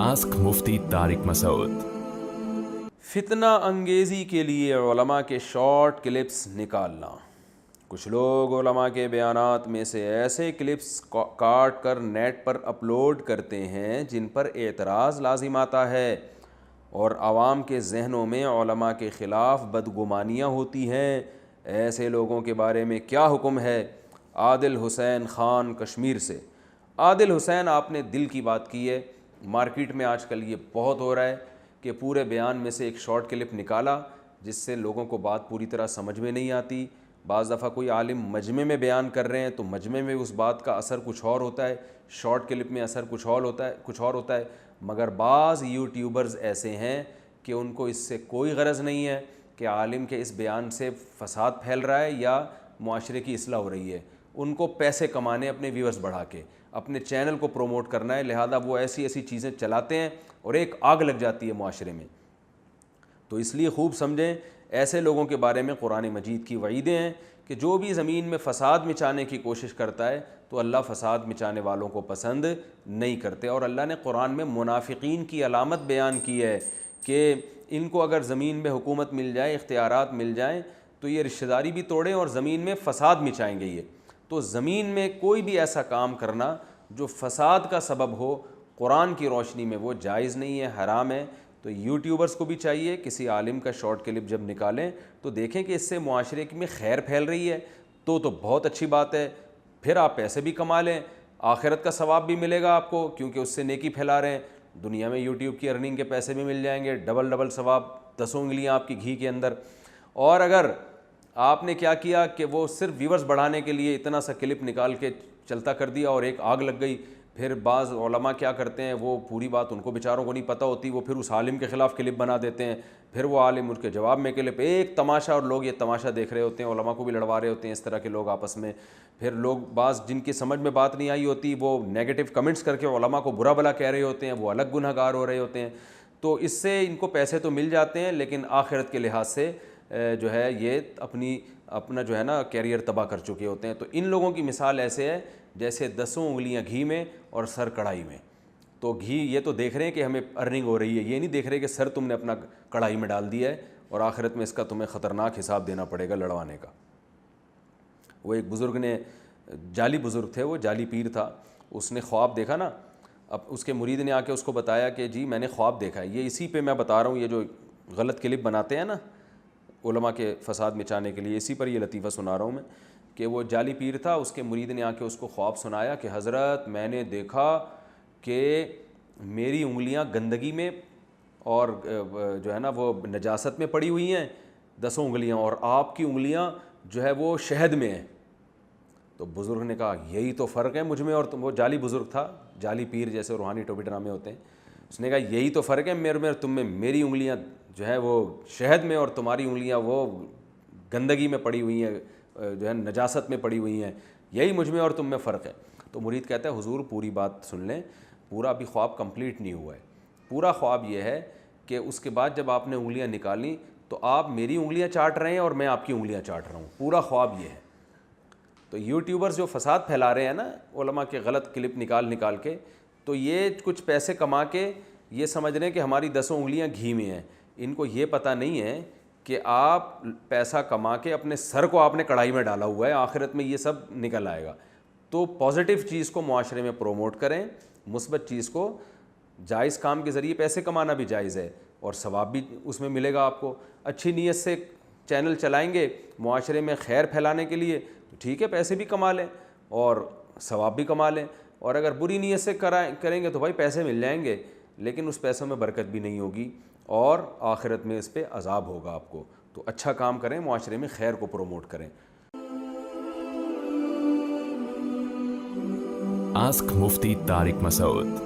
Ask मुफ्ती तारिक मसूद। फितना अंगेज़ी के लिए उलमा के शॉर्ट क्लिप्स निकालना। कुछ लोग उलमा के बयानात में से ऐसे क्लिप्स काट कर नेट पर अपलोड करते हैं जिन पर एतराज़ लाजिम आता है और आवाम के जहनों में उलमा के ख़िलाफ़ बदगुमानियाँ होती हैं। ऐसे लोगों के बारे में क्या हुक्म है? आदिल हुसैन ख़ान कश्मीर से। आदिल हुसैन, आपने दिल की बात की है। मार्केट में आजकल ये बहुत हो रहा है कि पूरे बयान में से एक शॉर्ट क्लिप निकाला जिससे लोगों को बात पूरी तरह समझ में नहीं आती। बाज़ दफ़ा कोई आलिम मजमे में बयान कर रहे हैं तो मजमे में उस बात का असर कुछ और होता है, शॉर्ट क्लिप में असर कुछ और होता है। मगर बाज़ यूट्यूबर्स ऐसे हैं कि उनको इससे कोई गरज़ नहीं है कि आलिम के इस बयान से फ़साद फैल रहा है या मुआशरे की इस्लाह हो रही है। उनको पैसे कमाने, अपने व्यूअर्स बढ़ा के अपने चैनल को प्रोमोट करना है, लिहाजा वो ऐसी ऐसी चीज़ें चलाते हैं और एक आग लग जाती है मुआशरे में। तो इसलिए खूब समझें, ऐसे लोगों के बारे में कुरान मजीद की वईदें हैं कि जो भी ज़मीन में फ़साद मचाने की कोशिश करता है तो अल्लाह फ़साद मचाने वालों को पसंद नहीं करते। और अल्लाह ने कुरान में मुनाफिकीन की अलामत बयान की है कि इनको अगर ज़मीन में हुकूमत मिल जाए, इख्तियारात मिल जाएँ तो ये रिश्तेदारी भी तोड़ें और ज़मीन में फ़साद मचाएँगे। ये तो ज़मीन में कोई भी ऐसा काम करना जो फ़साद का सबब हो, कुरान की रोशनी में वो जायज़ नहीं है, हराम है। तो यूट्यूबर्स को भी चाहिए किसी आलिम का शॉर्ट क्लिप जब निकालें तो देखें कि इससे मुआशरे में खैर फैल रही है तो बहुत अच्छी बात है। फिर आप पैसे भी कमा लें, आखिरत का सवाब भी मिलेगा आपको, क्योंकि उससे नेकी फैला रहे हैं। दुनिया में यूट्यूब की अर्निंग के पैसे भी मिल जाएंगे, डबल सवाब, 10 उंगलियाँ आपकी घी के अंदर। और अगर आपने क्या किया कि वो सिर्फ व्यूअर्स बढ़ाने के लिए इतना सा क्लिप निकाल के चलता कर दिया और एक आग लग गई, फिर बाज़ उलमा क्या करते हैं, वो पूरी बात उनको बेचारों को नहीं पता होती, वो फिर उस आलिम के ख़िलाफ़ क्लिप बना देते हैं, फिर वो आलिम उनके जवाब में क्लिप, एक तमाशा, और लोग ये तमाशा देख रहे होते हैं, उलमा को भी लड़वा रहे होते हैं इस तरह के लोग आपस में। फिर लोग बाज़ जिनकी समझ में बात नहीं आई होती वो नेगेटिव कमेंट्स करके उलमा को बुरा भला कह रहे होते हैं, वो अलग गुनहगार हो रहे होते हैं। तो इससे इनको पैसे तो मिल जाते हैं लेकिन आखिरत के लिहाज से जो है ये अपना जो है ना कैरियर तबाह कर चुके होते हैं। तो इन लोगों की मिसाल ऐसे है जैसे 10 उंगलियां घी में और सर कढ़ाई में। तो घी ये तो देख रहे हैं कि हमें अर्निंग हो रही है, ये नहीं देख रहे कि सर तुमने अपना कढ़ाई में डाल दिया है और आखिरत में इसका तुम्हें ख़तरनाक हिसाब देना पड़ेगा लड़वाने का। वो एक बुज़ुर्ग ने, जाली बुज़ुर्ग थे, वो जाली पीर था, उसने ख्वाब देखा ना। अब उसके मुरीद ने आके उसको बताया कि जी मैंने ख्वाब देखा है। ये इसी पे मैं बता रहा हूँ, ये जो गलत क्लिप बनाते हैं ना उलमा के फ़साद मचाने के लिए, इसी पर ये लतीफ़ा सुना रहा हूँ मैं कि वो जाली पीर था, उसके मुरीद ने आके उसको ख्वाब सुनाया कि हज़रत मैंने देखा कि मेरी उंगलियां गंदगी में और जो है ना वो नजासत में पड़ी हुई हैं 10 उंगलियां, और आपकी उंगलियां जो है वो शहद में हैं। तो बुज़ुर्ग ने कहा यही तो फ़र्क है मुझ में और तुम। वो जाली बुज़ुर्ग था, जाली पीर जैसे रूहानी टोपी ड्रामे होते हैं। उसने कहा यही तो फ़र्क है मेरे में तुम में, मेरी उंगलियां जो है वो शहद में और तुम्हारी उंगलियां वो गंदगी में पड़ी हुई हैं, जो है नजासत में पड़ी हुई हैं, यही मुझ में और तुम में फ़र्क है। तो मुरीद कहता है हुजूर पूरी बात सुन लें, पूरा अभी ख्वाब कंप्लीट नहीं हुआ है। पूरा ख्वाब ये है कि उसके बाद जब आपने उंगलियां निकाली तो आप मेरी उंगलियां चाट रहे हैं और मैं आपकी उंगलियां चाट रहा हूँ। पूरा ख्वाब ये है। तो यूट्यूबर्स जो फ़साद फैला रहे हैं ना उलमा के गलत क्लिप निकाल के, तो ये कुछ पैसे कमा के ये समझ रहे हैं कि हमारी 10 उंगलियां घी में हैं। इनको ये पता नहीं है कि आप पैसा कमा के अपने सर को आपने कढ़ाई में डाला हुआ है, आखिरत में ये सब निकल आएगा। तो पॉजिटिव चीज़ को मुआशरे में प्रोमोट करें, मुस्बत चीज़ को। जायज़ काम के ज़रिए पैसे कमाना भी जायज़ है और सवाब भी उसमें मिलेगा आपको। अच्छी नीयत से चैनल चलाएंगे मुआशरे में खैर फैलाने के लिए तो ठीक है, पैसे भी कमा लें और सवाब भी कमा लें। और अगर बुरी नीयत से करेंगे तो भाई पैसे मिल जाएंगे लेकिन उस पैसों में बरकत भी नहीं होगी और आखिरत में इस पर अजाब होगा आपको। तो अच्छा काम करें, मुआशरे में खैर को प्रोमोट करें। आस्क मुफ्ती तारिक मसूद।